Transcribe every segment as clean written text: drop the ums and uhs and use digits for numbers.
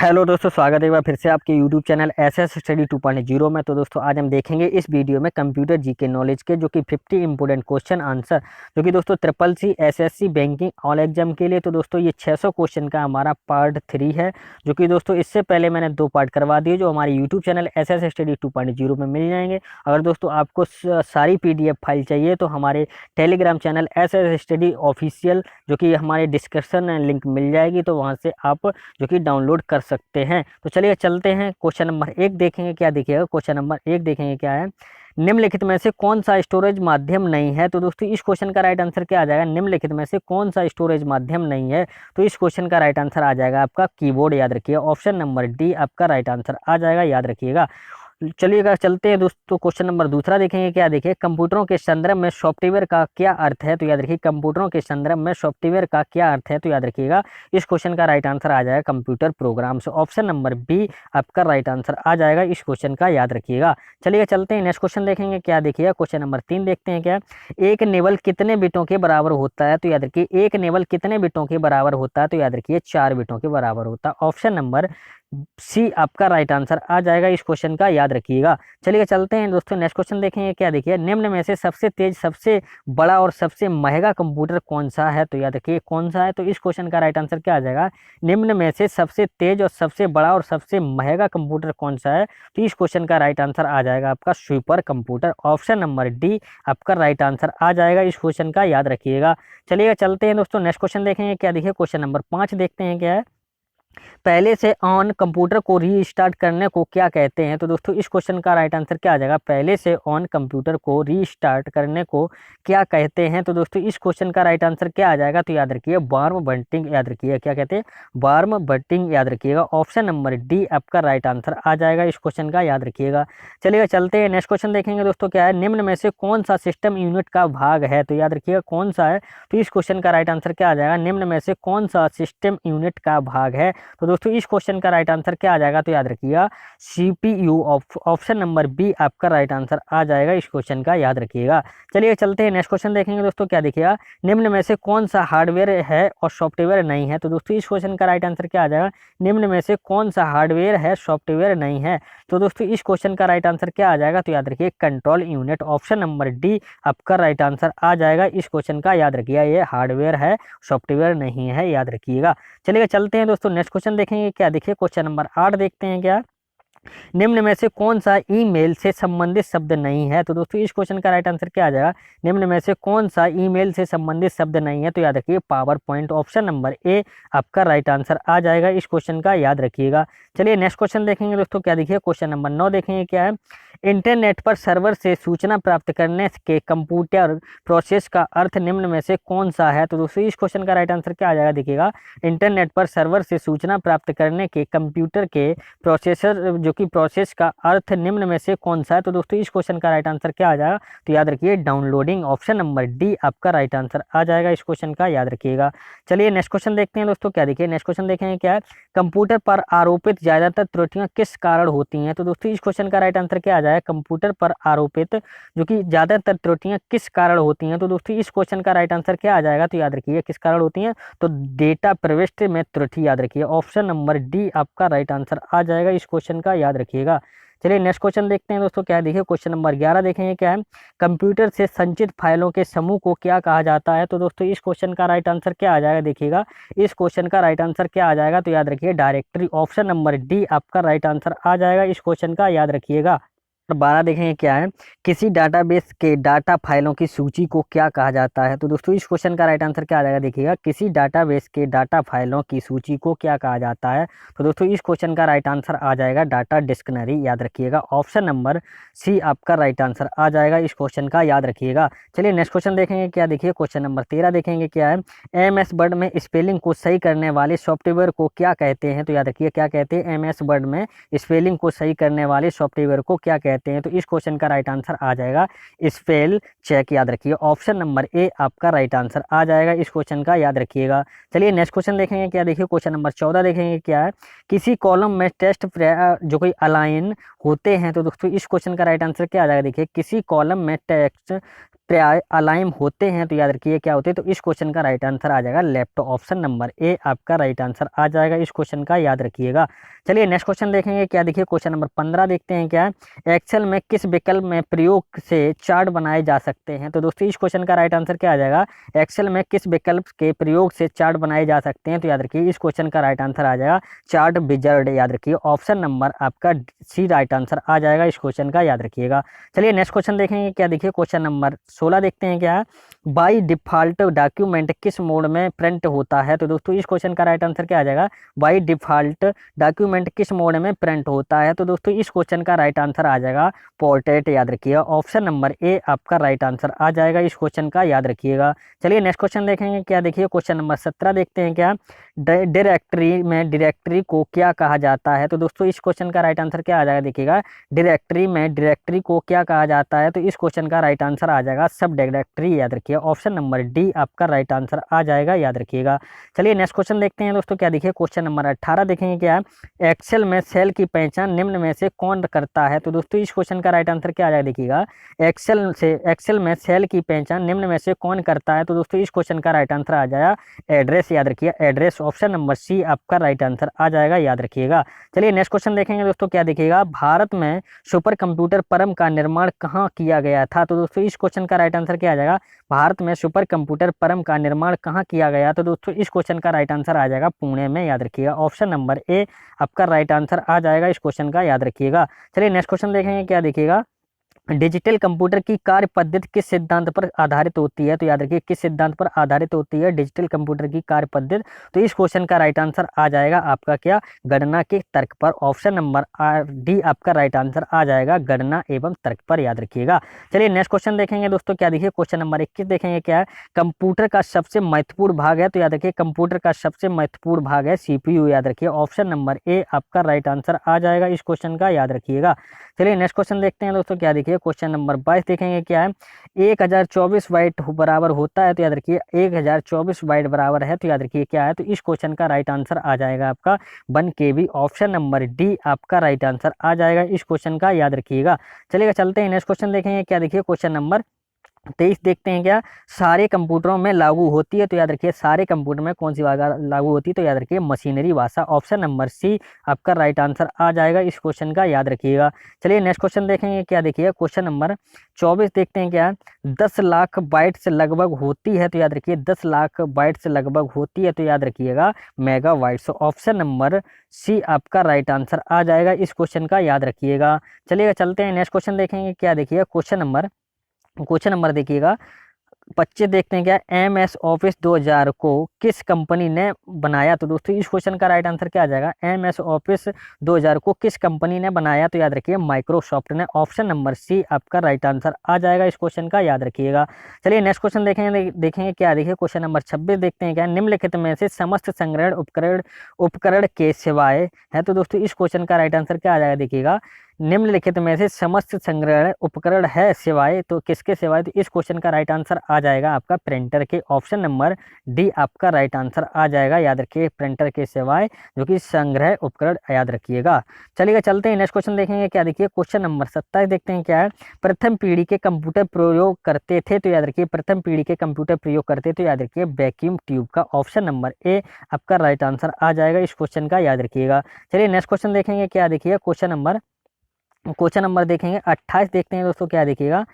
Hello दोस्तों, स्वागत है एक बार फिर से आपके यूट्यूब चैनल एसएस स्टडी 2.0 में। तो दोस्तों आज हम देखेंगे इस वीडियो में कंप्यूटर जीके नॉलेज के जो कि 50 इंपोर्टेंट क्वेश्चन आंसर, जो कि दोस्तों triple C SSC banking all exam के लिए। तो दोस्तों ये 600 क्वेश्चन का हमारा पार्ट 3 है, जो कि दोस्तों इससे पहले मैंने 2 पार्ट करवा दिए, जो हमारे यूट्यूब चैनल एसएस स्टडी 2.0 में मिल जाएंगे। अगर दोस्तों आपको सारी PDF फाइल चाहिए तो हमारे Telegram channel SS study official, जो कि हमारे डिस्क्रिप्शन लिंक मिल जाएगी, तो वहाँ से आप जो कि डाउनलोड कर सकते हैं। तो चलिए चलते हैं, क्वेश्चन नंबर 1 देखेंगे क्या दिखेगा। क्वेश्चन नंबर 1 देखेंगे क्या है, निम्नलिखित में से कौन सा स्टोरेज माध्यम नहीं है। तो दोस्तों इस क्वेश्चन का राइट आंसर क्या आ जाएगा, निम्नलिखित में से कौन सा स्टोरेज माध्यम नहीं है। तो इस क्वेश्चन का राइट आंसर आ जाएगा आपका कीबोर्ड, याद रखिएगा। ऑप्शन नंबर डी आपका राइट आंसर आ जाएगा, याद रखिएगा। चलिएगा चलते हैं दोस्तों, क्वेश्चन नंबर दूसरा देखेंगे क्या देखिए, कंप्यूटरों के संदर्भ में सॉफ्टवेयर का क्या अर्थ है। तो याद रखिए, कंप्यूटरों के संदर्भ में सॉफ्टवेयर का क्या अर्थ है। तो याद रखिएगा इस क्वेश्चन का राइट आंसर आ जाएगा computer programs. Option number B आपका राइट आंसर आ जाएगा इस क्वेश्चन का, याद रखिएगा। चलिए चलते हैं नेक्स्ट क्वेश्चन देखेंगे क्या देखिएगा। क्वेश्चन नंबर 3 देखते हैं क्या, एक नेवल कितने बिटों के बराबर होता है। तो याद रखिए एक नेवल कितने बिटों के बराबर होता है। तो याद रखिए 4 बिटों के बराबर होता है। ऑप्शन नंबर सी आपका राइट आंसर आ जाएगा इस क्वेश्चन का, याद रखिएगा। चलिए चलते हैं दोस्तों नेक्स्ट क्वेश्चन देखेंगे क्या देखिए, निम्न में से सबसे तेज, सबसे बड़ा और सबसे महंगा कंप्यूटर कौन सा है। तो याद रखिए कौन सा है। तो इस क्वेश्चन का राइट आंसर क्या आ जाएगा, निम्न में से सबसे तेज और सबसे बड़ा और सबसे महंगा कंप्यूटर कौन सा है। तो इस क्वेश्चन का राइट आंसर आ जाएगा आपका super computer. Option number D आपका राइट आंसर आ जाएगा इस क्वेश्चन का, याद रखिएगा। चलिए चलते हैं दोस्तों नेक्स्ट क्वेश्चन देखेंगे क्या देखिए। क्वेश्चन नंबर 5 देखते हैं क्या है, पहले से ऑन कंप्यूटर को रीस्टार्ट करने को क्या कहते हैं। तो दोस्तों इस क्वेश्चन का राइट आंसर क्या आ जाएगा, पहले से ऑन कंप्यूटर को रीस्टार्ट करने को क्या कहते हैं। तो दोस्तों इस क्वेश्चन का राइट आंसर क्या आ जाएगा, तो याद रखिए वार्म बूटिंग, याद रखिए क्या कहते हैं, वार्म बूटिंग, याद रखिएगा। ऑप्शन नंबर डी आपका राइट आंसर आ जाएगा इस क्वेश्चन का, याद रखिएगा। चलिए चलते हैं नेक्स्ट क्वेश्चन देखेंगे दोस्तों क्या है, निम्न में से कौन सा सिस्टम यूनिट का भाग है। तो याद रखिएगा कौन सा है। तो इस क्वेश्चन का राइट आंसर क्या आ जाएगा, निम्न में से कौन सा सिस्टम यूनिट का भाग है। तो दोस्तों इस क्वेश्चन का राइट आंसर क्या आ जाएगा, तो याद रखिएगा CPU। ऑप्शन नंबर बी आपका राइट आंसर आ जाएगा इस क्वेश्चन का, याद रखिएगा। चलिए चलते हैं नेक्स्ट क्वेश्चन देखेंगे दोस्तों क्या देखिएगा, निम्न में से कौन सा हार्डवेयर है और सॉफ्टवेयर नहीं है। तो दोस्तों इस क्वेश्चन का राइट आंसर क्या आ जाएगा, निम्न में से कौन सा हार्डवेयर है सॉफ्टवेयर नहीं है। तो दोस्तों इस क्वेश्चन का राइट आंसर क्या आ जाएगा, तो याद रखिए control unit. Option number D आपका राइट आंसर आ जाएगा इस क्वेश्चन का, याद रखिएगा। ये हार्डवेयर है, सॉफ्टवेयर नहीं है, याद रखिएगा। चलिए चलते हैं दोस्तों नेक्स्ट क्वेश्चन देखेंगे क्या देखिए। क्वेश्चन नंबर 8 देखते हैं क्या, निम्न में से कौन सा ईमेल से संबंधित शब्द नहीं है। तो दोस्तों इस क्वेश्चन का राइट आंसर क्या आ जाएगा, निम्न में से कौन सा ईमेल से संबंधित शब्द नहीं है। तो याद रखिए power point. Option number A आपका राइट आंसर आ जाएगा इस क्वेश्चन का, याद रखिएगा। चलिए नेक्स्ट क्वेश्चन देखेंगे दोस्तों क्या देखिए। क्वेश्चन नंबर 9 देखेंगे क्या है, इंटरनेट पर सर्वर से सूचना प्राप्त करने के कंप्यूटर प्रोसेस का अर्थ निम्न में से कौन सा है। तो दोस्तों इस क्वेश्चन का राइट आंसर क्या आ जाएगा देखिएगा, इंटरनेट पर सर्वर से सूचना प्राप्त करने के कंप्यूटर के प्रोसेसर, जो कि प्रोसेस का अर्थ निम्न में से कौन सा है। तो दोस्तों इस क्वेश्चन का राइट आंसर क्या आ जाएगा, तो याद रखिए डाउनलोडिंग। ऑप्शन नंबर डी आपका राइट आंसर आ जाएगा इस क्वेश्चन का, याद रखिएगा। चलिए नेक्स्ट क्वेश्चन देखते हैं दोस्तों क्या देखिए। नेक्स्ट क्वेश्चन देखेंगे क्या है, कंप्यूटर पर आरोपित ज्यादातर त्रुटियां किस कारण होती हैं। तो दोस्तों इस क्वेश्चन का राइट आंसर क्या आ जाएगा, कंप्यूटर पर आरोपित जो कि ज्यादातर त्रुटियां किस कारण होती हैं। तो दोस्तों इस क्वेश्चन का राइट आंसर क्या आ जाएगा, तो याद रखिए किस कारण होती हैं, तो डेटा प्रविष्टि में त्रुटि, याद रखिए। ऑप्शन नंबर डी आपका राइट आंसर आ जाएगा इस क्वेश्चन का, याद रखिएगा। चलिए नेक्स्ट क्वेश्चन देखते हैं दोस्तों क्या है देखिए। क्वेश्चन नंबर 11 देखेंगे क्या है, कंप्यूटर से संचित फाइलों के समूह को क्या कहा जाता है। तो दोस्तों इस क्वेश्चन का राइट आंसर क्या आ जाएगा देखिएगा, इस क्वेश्चन का राइट आंसर क्या आ जाएगा, तो याद रखिए डायरेक्टरी। ऑप्शन नंबर डी आपका राइट आंसर आ जाएगा इस क्वेश्चन का, याद रखिएगा। 12 देखेंगे क्या है, किसी डाटाबेस के डाटा फाइलों की सूची को क्या कहा जाता है। तो दोस्तों इस क्वेश्चन का राइट आंसर क्या आ जाएगा देखिएगा, किसी डाटाबेस के डाटा फाइलों की सूची को क्या कहा जाता है। तो दोस्तों इस क्वेश्चन का राइट आंसर आ जाएगा डाटा डिक्शनरी, याद रखिएगा। ऑप्शन नंबर सी आपका राइट आंसर आ जाएगा इस क्वेश्चन का, याद रखिएगा। चलिए नेक्स्ट क्वेश्चन देखेंगे क्या देखिए। क्वेश्चन नंबर 13 देखेंगे क्या है, MS वर्ड में स्पेलिंग को सही करने वाले सॉफ्टवेयर को क्या कहते हैं। तो याद रखिए क्या कहते हैं, MS वर्ड में स्पेलिंग को सही करने वाले सॉफ्टवेयर को क्या कहते हैं। तो इस क्वेश्चन का राइट आंसर आ जाएगा स्पेल चेक, याद रखिए। ऑप्शन नंबर ए आपका राइट आंसर आ जाएगा इस क्वेश्चन का, याद रखिएगा। चलिए नेक्स्ट क्वेश्चन देखेंगे क्या देखिए। क्वेश्चन नंबर 14 देखेंगे क्या है, किसी कॉलम में टेस्ट जो कोई अलाइन होते हैं। तो दोस्तों इस क्वेश्चन का राइट आंसर क्या आ जाएगा देखिए, किसी कॉलम में टेक्स्ट प्राय अलाइन होते हैं तो याद रखिए क्या होते हैं, तो इस क्वेश्चन का राइट आंसर आ जाएगा लेफ्ट। ऑप्शन नंबर ए आपका राइट आंसर आ जाएगा इस क्वेश्चन का, याद रखिएगा। चलिए नेक्स्ट क्वेश्चन देखेंगे, क्या देखिए क्वेश्चन नंबर 15 देखते हैं क्या है, एक्सेल में किस विकल्प में प्रयोग से चार्ट बनाए जा सकते हैं। तो दोस्तों इस क्वेश्चन का राइट आंसर क्या आ जाएगा, एक्सेल में किस विकल्प के प्रयोग से चार्ट बनाए जा सकते हैं। तो याद रखिए इस क्वेश्चन का राइट आंसर आ जाएगा चार्ट विजार्ड, याद रखिए। ऑप्शन नंबर आपका सी राइट आंसर आ जाएगा इस क्वेश्चन का, याद रखिएगा। चलिए नेक्स्ट क्वेश्चन देखेंगे, क्या देखिए क्वेश्चन नंबर 16 देखते हैं क्या है, बाई डिफॉल्ट डॉक्यूमेंट किस मोड में प्रिंट होता है। तो दोस्तों इस क्वेश्चन का राइट आंसर क्या आ जाएगा, बाई डिफॉल्ट डॉक्यूमेंट किस मोड में प्रिंट होता है। तो दोस्तों इस क्वेश्चन का राइट आंसर आ जाएगा पोर्ट्रेट, याद रखिएगा। ऑप्शन नंबर ए आपका राइट आंसर आ जाएगा इस क्वेश्चन का, याद रखिएगा। चलिए नेक्स्ट क्वेश्चन देखेंगे, क्या देखिए क्वेश्चन नंबर 17 देखते हैं क्या, डायरेक्टरी में डायरेक्टरी को क्या कहा जाता है। तो दोस्तों इस क्वेश्चन का राइट आंसर क्या आ जाएगा, देखिएगा डायरेक्टरी में डायरेक्टरी को क्या कहा जाता है। तो इस क्वेश्चन का राइट आंसर आ जाएगा सब डायरेक्टरी, याद रखिए। ऑप्शन नंबर डी आपका राइट आंसर आ जाएगा, याद रखिएगा। चलिए नेक्स्ट क्वेश्चन देखते हैं दोस्तों, क्या देखिए क्वेश्चन नंबर 18 देखेंगे क्या है, एक्सेल में सेल की पहचान निम्न में से कौन करता है। तो दोस्तों इस क्वेश्चन का राइट आंसर क्या आ जाएगा, देखिएगा एक्सेल में सेल की पहचान निम्न में से कौन करता है। तो दोस्तों इस क्वेश्चन का राइट आंसर आ जाएगा एड्रेस, याद रखिए एड्रेस। ऑप्शन नंबर सी आपका राइट आंसर आ जाएगा, याद रखिएगा। चलिए नेक्स्ट क्वेश्चन देखेंगे दोस्तों, क्या देखिएगा भारत में सुपर कंप्यूटर परम का निर्माण कहाँ किया गया था। तो दोस्तों इस क्वेश्चन का राइट आंसर क्या आ जाएगा, भारत में सुपर कंप्यूटर परम का निर्माण कहाँ किया गया। तो दोस्तों इस क्वेश्चन का राइट आंसर आ जाएगा पुणे में, याद रखिएगा। ऑप्शन नंबर ए आपका राइट आंसर आ जाएगा इस क्वेश्चन का, याद रखिएगा। चलिए नेक्स्ट क्वेश्चन देखेंगे, क्या देखिएगा डिजिटल कंप्यूटर की कार्य पद्धति किस सिद्धांत पर आधारित होती है। तो याद रखिए किस सिद्धांत पर आधारित होती है डिजिटल कंप्यूटर की कार्य पद्धति। तो इस क्वेश्चन का राइट आंसर आ जाएगा आपका क्या, गणना के तर्क पर। ऑप्शन नंबर डी आपका राइट आंसर आ जाएगा गणना एवं तर्क पर, याद रखिएगा। चलिए नेक्स्ट क्वेश्चन देखेंगे दोस्तों, क्या देखिए क्वेश्चन नंबर 21 देखेंगे, क्या है कंप्यूटर का सबसे महत्वपूर्ण भाग है। तो याद रखिए कंप्यूटर का सबसे महत्वपूर्ण भाग है सीपीयू, याद रखिए। ऑप्शन नंबर ए आपका राइट आंसर आ जाएगा इस क्वेश्चन का, याद रखिएगा। चलिए नेक्स्ट क्वेश्चन देखते हैं दोस्तों, क्या देखिए क्वेश्चन नंबर 22 देखेंगे, क्या है 1024 बाइट बराबर होता है। तो याद रखिए 1024 बाइट बराबर है, तो याद रखिए क्या है, तो इस क्वेश्चन का राइट आंसर आ जाएगा आपका 1 KB। ऑप्शन नंबर डी आपका राइट आंसर आ जाएगा इस क्वेश्चन का, याद रखिएगा। चलिएगा चलते हैं नेक्स्ट क्वेश्चन देखेंगे, क्या देखिए क्वेश्चन नंबर 23 देखते हैं, क्या सारे कंप्यूटरों में लागू होती है। तो याद रखिए सारे कंप्यूटर में कौन सी भाषा लागू होती है। तो याद रखिए मशीनरी भाषा। ऑप्शन नंबर सी आपका राइट आंसर आ जाएगा इस क्वेश्चन का, याद रखिएगा। चलिए नेक्स्ट क्वेश्चन देखेंगे, क्या देखिए क्वेश्चन नंबर 24 देखते हैं, क्या 10 लाख बाइट से लगभग होती है। तो याद रखिए 10 लाख बाइट से लगभग होती है, तो याद रखिएगा मेगाबाइट्स। ऑप्शन नंबर सी आपका राइट आंसर आ जाएगा इस क्वेश्चन का, याद रखिएगा। चलिएगा चलते हैं नेक्स्ट क्वेश्चन देखेंगे, क्या देखिए क्वेश्चन नंबर देखिएगा 25 देखते हैं, क्या MS ऑफिस 2000 को किस कंपनी ने बनाया। तो दोस्तों इस क्वेश्चन का राइट आंसर क्या आ जाएगा, MS ऑफिस 2000 को किस कंपनी ने बनाया। तो याद रखिए माइक्रोसॉफ्ट ने। ऑप्शन नंबर सी आपका राइट आंसर आ जाएगा इस क्वेश्चन का, याद रखिएगा। चलिए नेक्स्ट क्वेश्चन देखेंगे क्या देखिए क्वेश्चन नंबर 26 देखते हैं, क्या निम्नलिखित में से समस्त संग्रहण उपकरण के सिवाय है। तो दोस्तों इस क्वेश्चन का राइट आंसर क्या आ जाएगा, देखिएगा निम्नलिखित में से समस्त संग्रहण उपकरण है सिवाय, तो किसके सिवाय। तो इस क्वेश्चन का राइट आंसर आ जाएगा आपका प्रिंटर के। ऑप्शन नंबर डी आपका राइट आंसर आ जाएगा, याद रखिए प्रिंटर के सिवाय जो कि संग्रह उपकरण, याद रखिएगा। चलिएगा चलते हैं नेक्स्ट क्वेश्चन देखेंगे, क्या देखिए क्वेश्चन नंबर 27 देखते हैं, क्या है प्रथम पीढ़ी के कंप्यूटर प्रयोग करते थे। तो याद रखिए प्रथम पीढ़ी के कंप्यूटर प्रयोग करते, तो याद रखिए वैक्यूम ट्यूब का। ऑप्शन नंबर ए आपका राइट आंसर आ जाएगा इस क्वेश्चन का, याद रखिएगा। चलिए नेक्स्ट क्वेश्चन देखेंगे, क्या देखिए क्वेश्चन नंबर देखेंगे 28 देखते हैं दोस्तों, क्या देखिएगा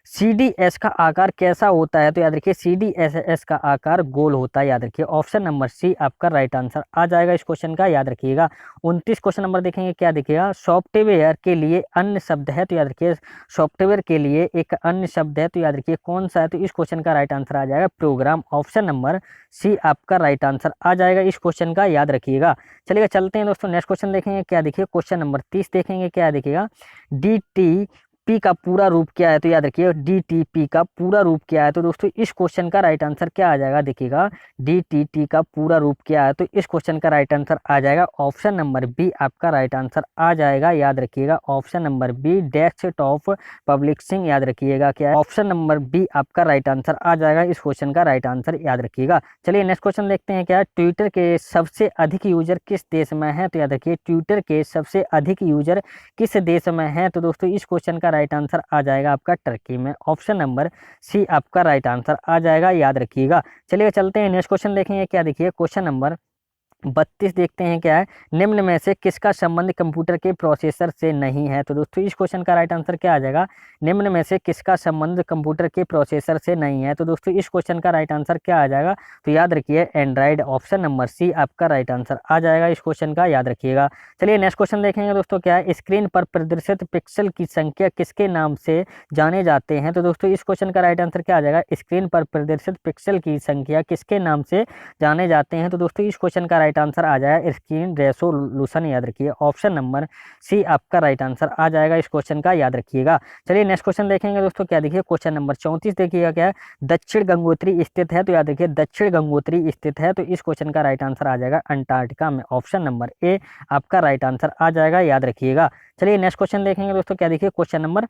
CDS का आकार कैसा होता है। तो याद रखिए CDS का आकार गोल होता है, याद रखिए। ऑप्शन नंबर सी आपका राइट आंसर आ जाएगा इस क्वेश्चन का, याद रखिएगा। 29 क्वेश्चन नंबर देखेंगे, क्या देखिएगा सॉफ्टवेयर के लिए अन्य शब्द है। तो याद रखिए सॉफ्टवेयर के लिए एक अन्य शब्द है, तो याद रखिए कौन सा है। तो इस क्वेश्चन का राइट आंसर आ जाएगा प्रोग्राम। ऑप्शन नंबर सी आपका राइट आंसर आ जाएगा इस क्वेश्चन का, याद रखिएगा। चलिएगा चलते हैं दोस्तों नेक्स्ट क्वेश्चन देखेंगे, क्या देखिए क्वेश्चन नंबर 30 देखेंगे, क्या देखिएगा DTP का पूरा रूप क्या है। तो याद रखिए DTP का पूरा रूप क्या है। तो दोस्तों इस क्वेश्चन का राइट आंसर क्या आ जाएगा, देखिएगा DTT का पूरा रूप क्या है। तो इस क्वेश्चन का राइट आंसर आ जाएगा ऑप्शन नंबर बी आपका राइट आंसर आ जाएगा, याद रखिएगा। Option number B desktop publishing, याद रखिएगा क्या है। ऑप्शन नंबर बी आपका राइट आंसर आ जाएगा इस क्वेश्चन का, राइट आंसर याद रखिएगा। चलिए नेक्स्ट क्वेश्चन देखते हैं, क्या ट्विटर के सबसे अधिक यूजर किस देश में है। तो याद रखिए ट्विटर के सबसे अधिक यूजर किस देश में है। तो दोस्तों इस क्वेश्चन का राइट आंसर आ जाएगा आपका टर्की में। ऑप्शन नंबर सी आपका राइट आंसर आ जाएगा, याद रखिएगा। चलिए चलते हैं नेक्स्ट क्वेश्चन देखेंगे, क्या देखिए क्वेश्चन नंबर 32 देखते हैं क्या है। निम्न में से किसका संबंध कंप्यूटर के प्रोसेसर से नहीं है? तो दोस्तों इस क्वेश्चन का राइट आंसर क्या आ जाएगा? निम्न में से किसका संबंध कंप्यूटर के प्रोसेसर से नहीं है? तो दोस्तों इस क्वेश्चन का राइट आंसर क्या आ जाएगा? तो याद रखिए एंड्रॉइड। ऑप्शन नंबर सी आपका राइट आंसर आ जाएगा इस क्वेश्चन का, याद रखिएगा। चलिए नेक्स्ट क्वेश्चन देखेंगे दोस्तों, क्या है स्क्रीन पर प्रदर्शित पिक्सल की संख्या किसके नाम से जाने जाते हैं? तो दोस्तों इस क्वेश्चन का राइट आंसर क्या आ जाएगा? स्क्रीन पर प्रदर्शित पिक्सल की संख्या किसके नाम से जाने जाते हैं? तो दोस्तों इस क्वेश्चन का राइट आंसर आ जाएगा स्क्रीन रेसोल्यूशन, याद रखिए। ऑप्शन नंबर सी आपका राइट आंसर आ जाएगा इस क्वेश्चन का, याद रखिएगा। चलिए नेक्स्ट क्वेश्चन देखेंगे दोस्तों, क्या देखिए क्वेश्चन नंबर 34 देखिएगा, क्या है दक्षिण गंगोत्री स्थित है? तो याद रखिए दक्षिण गंगोत्री स्थित है, तो इस क्वेश्चन का राइट आंसर आ जाएगा अंटार्कटिका में। ऑप्शन नंबर ए आपका राइट आंसर आ जाएगा, याद रखिएगा। चलिए नेक्स्ट क्वेश्चन देखेंगे दोस्तों, क्या देखिए क्वेश्चन नंबर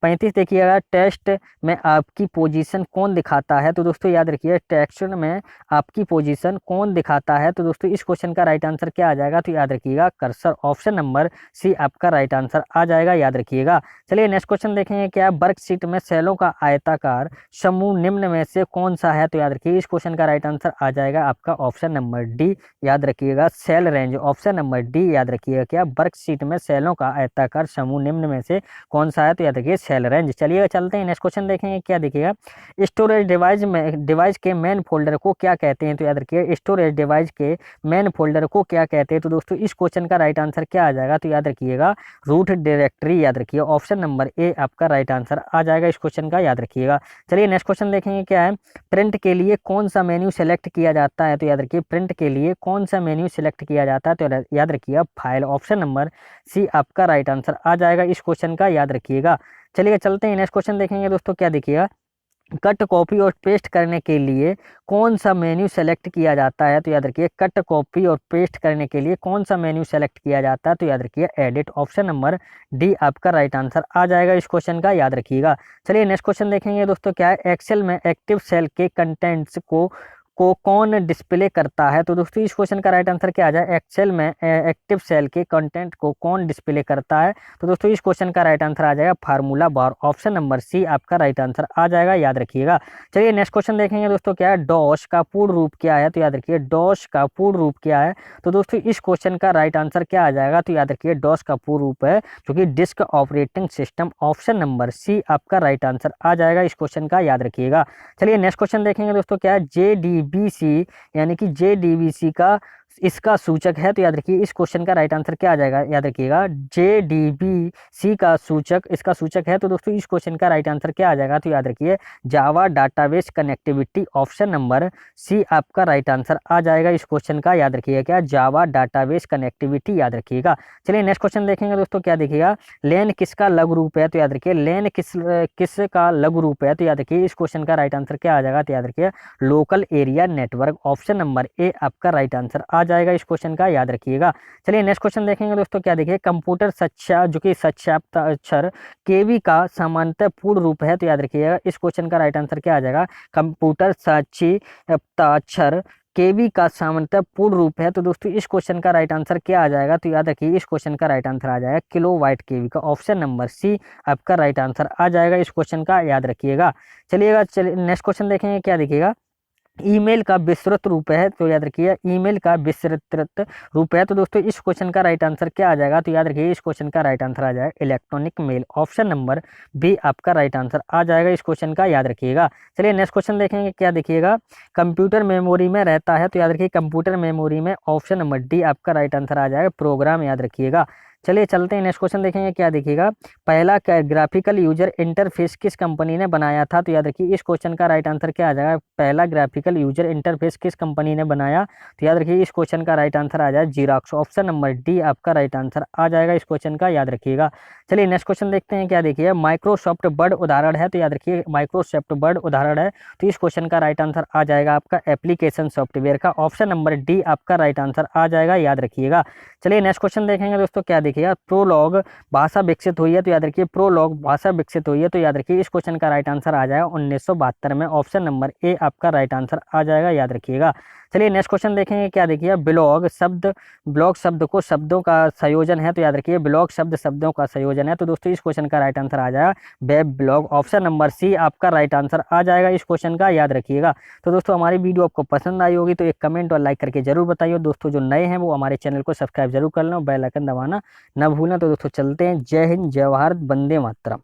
35 देखिएगा, टेस्ट में आपकी पोजीशन कौन दिखाता है? तो दोस्तों याद रखिए टेक्स्ट में आपकी पोजीशन कौन दिखाता है? तो दोस्तों इस क्वेश्चन का राइट आंसर क्या आ जाएगा? तो याद रखिएगा कर्सर। ऑप्शन नंबर सी आपका राइट आंसर आ जाएगा, याद रखिएगा। चलिए नेक्स्ट क्वेश्चन देखेंगे, क्या वर्कशीट में सेलों का आयताकार समूह निम्न में से कौन सा है? तो याद रखिए इस क्वेश्चन का राइट आंसर आ जाएगा आपका ऑप्शन नंबर डी, याद रखिएगा cell range. Option number D याद रखिएगा, क्या वर्कशीट में सेलों का आयताकार समूह निम्न में से कौन सा है? तो याद रखिए सेल रेंज। चलिए चलते हैं नेक्स्ट क्वेश्चन देखेंगे, क्या देखिएगा स्टोरेज डिवाइस के मेन फोल्डर को क्या कहते हैं? तो याद रखिए स्टोरेज डिवाइस के मेन फोल्डर को क्या कहते हैं? तो दोस्तों इस क्वेश्चन का राइट आंसर क्या आ जाएगा? तो याद रखिएगा रूट डायरेक्टरी, याद रखिए। ऑप्शन नंबर ए आपका राइट आंसर आ जाएगा इस क्वेश्चन का, याद रखिएगा। चलिए नेक्स्ट क्वेश्चन देखेंगे, क्या है प्रिंट के लिए कौन सा मेन्यू सेलेक्ट किया जाता है? तो याद रखिए प्रिंट के लिए कौन सा मेन्यू सेलेक्ट किया जाता है? तो याद रखिएगा फाइल। ऑप्शन नंबर सी आपका राइट आंसर आ जाएगा इस क्वेश्चन का, याद रखिएगा। चलिए चलते हैं नेक्स्ट क्वेश्चन देखेंगे दोस्तों, क्या देखिएगा कट कॉपी और पेस्ट करने के लिए कौन सा मेन्यू सेलेक्ट किया जाता है? तो याद रखिए कट कॉपी और पेस्ट करने के लिए कौन सा मेन्यू सेलेक्ट किया जाता है? तो याद रखिए एडिट। ऑप्शन नंबर डी आपका राइट आंसर आ जाएगा इस क्वेश्चन का, याद रखिएगा। चलिए नेक्स्ट क्वेश्चन देखेंगे दोस्तों, क्या है एक्सेल में एक्टिव सेल के कंटेंट्स को कौन डिस्प्ले करता है? तो दोस्तों इस क्वेश्चन का राइट आंसर क्या आ जाए? एक्सेल में एक्टिव सेल के कंटेंट को कौन डिस्प्ले करता है? तो दोस्तों इस क्वेश्चन का राइट आंसर आ जाएगा formula bar. Option number C आपका राइट आंसर आ जाएगा, याद रखिएगा। चलिए नेक्स्ट क्वेश्चन देखेंगे दोस्तों, क्या है डॉस का पूर्ण रूप क्या है? तो याद रखिए डॉस का पूर्ण रूप क्या है? तो दोस्तों इस क्वेश्चन का राइट आंसर क्या आ जाएगा? तो याद रखिए डॉस का पूर्ण रूप है जो कि disk operating system. Option number C आपका राइट आंसर आ जाएगा इस क्वेश्चन का, याद रखिएगा। चलिए नेक्स्ट क्वेश्चन देखेंगे दोस्तों, क्या है JDBC यानी कि JDBC का इसका सूचक है? तो याद रखिए इस क्वेश्चन का राइट आंसर क्या आ जाएगा? याद रखिएगा JDBC का सूचक इसका सूचक है। तो दोस्तों इस क्वेश्चन का राइट आंसर क्या आ जाएगा? तो याद रखिए Java database connectivity. Option number C आपका राइट आंसर आ जाएगा इस क्वेश्चन का, याद रखिएगा क्या जावा डाटाबेस कनेक्टिविटी, याद रखिएगा। चलिए नेक्स्ट क्वेश्चन देखेंगे दोस्तों, क्या देखिएगा लेन किसका लघु रूप है? तो याद रखिए लेन किसका लघु रूप है? तो याद रखिए इस क्वेश्चन का राइट आंसर क्या आ जाएगा? तो याद रखिए local area network. Option number A आपका राइट आंसर आ जाएगा इस क्वेश्चन का, याद रखिएगा। चलिए नेक्स्ट क्वेश्चन देखेंगे दोस्तों, क्या देखिए कंप्यूटर सच्चा जो कि सत्यापित अक्षर केवी का सामान्यतः पूर्ण रूप है? तो याद रखिएगा इस क्वेश्चन का राइट आंसर क्या आ जाएगा? कंप्यूटर सत्यापित अक्षर केवी का सामान्यतः पूर्ण रूप है। तो दोस्तों इस क्वेश्चन का राइट आंसर क्या आ जाएगा? तो याद रखिए इस क्वेश्चन का राइट आंसर आ जाएगा किलोवाट केवी का। ऑप्शन नंबर सी आपका राइट आंसर आ जाएगा इस क्वेश्चन का, याद रखिएगा। चलिएगा नेक्स्ट क्वेश्चन देखेंगे, क्या देखिएगा ईमेल का विस्तृत रूप है? तो याद रखिए ईमेल का विस्तृत रूप है। तो दोस्तों इस क्वेश्चन का राइट आंसर क्या आ जाएगा? तो याद रखिए इस क्वेश्चन का राइट आंसर आ जाएगा electronic mail. Option number B आपका राइट आंसर आ जाएगा इस क्वेश्चन का, याद रखिएगा। चलिए नेक्स्ट क्वेश्चन देखेंगे, क्या देखिएगा कंप्यूटर मेमोरी में रहता है? तो याद रखिए कंप्यूटर मेमोरी में ऑप्शन नंबर डी आपका राइट आंसर आ जाएगा प्रोग्राम, याद रखिएगा। चलिए चलते हैं नेक्स्ट क्वेश्चन देखेंगे, क्या देखिएगा पहला ग्राफिकल यूजर इंटरफेस किस कंपनी ने बनाया था? तो याद रखिए इस क्वेश्चन का राइट आंसर क्या आ जाएगा? पहला ग्राफिकल यूजर इंटरफेस किस कंपनी ने बनाया? तो याद रखिए इस क्वेश्चन का राइट आंसर आ जाएगा जीरोक्स। ऑप्शन नंबर डी आपका राइट आंसर आ जाएगा इस क्वेश्चन का, याद रखिएगा। चलिए नेक्स्ट क्वेश्चन देखते हैं, क्या देखिए माइक्रोसॉफ्ट वर्ड उदाहरण है? तो याद रखिए माइक्रोसॉफ्ट वर्ड उदाहरण है, तो इस क्वेश्चन का राइट आंसर आ जाएगा आपका एप्लीकेशन सॉफ्टवेयर का। ऑप्शन नंबर डी आपका राइट आंसर आ जाएगा, याद रखिएगा। चलिए नेक्स्ट क्वेश्चन देखेंगे दोस्तों, क्या देखिएगा प्रोलॉग भाषा विकसित हुई है? तो याद रखिए प्रोलॉग भाषा विकसित हुई है, तो याद रखिए इस क्वेश्चन का राइट आंसर आ जाएगा 1972 में। ऑप्शन नंबर ए आपका राइट आंसर आ जाएगा, याद रखिएगा। चलिए नेक्स्ट क्वेश्चन देखेंगे। क्या देखिए, ब्लॉग शब्द को शब्दों का संयोजन है, तो याद रखिए ब्लॉग शब्द शब्दों का संयोजन है। तो दोस्तों इस क्वेश्चन का राइट आंसर आ जाएगा web blog. Option number C आपका राइट आंसर आ जाएगा इस क्वेश्चन का, याद रखिएगा। तो दोस्तों हमारी वीडियो आपको पसंद आई होगी तो एक कमेंट और लाइक करके जरूर बताइए। दोस्तों जो नए हैं वो हमारे चैनल को सब्सक्राइब जरूर कर लें, बेल आइकन दबाना ना भूलें। तो दोस्तों चलते हैं, जय हिंद, जय भारत, वंदे मातरम।